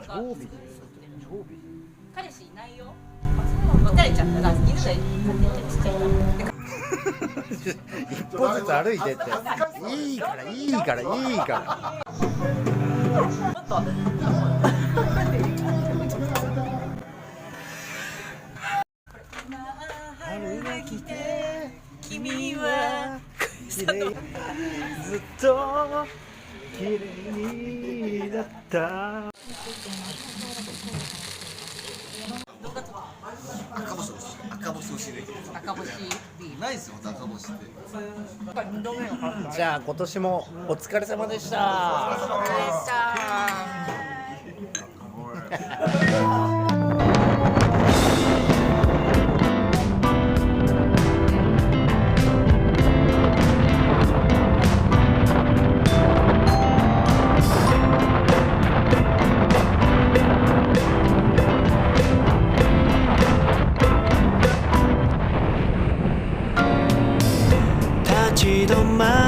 超美人。超美人。彼氏いないよ。別れちゃったら犬が飼っててちっちゃいから。一歩ずつ歩いてって。いいからいいからいいから。もっと。春が来て君はずっと綺麗になった。赤星欲しい。赤星欲しいね。赤星ビール。ないですよ、赤星って。じゃあ今年もお疲れ様でした。お疲れ様でした。立ち止ま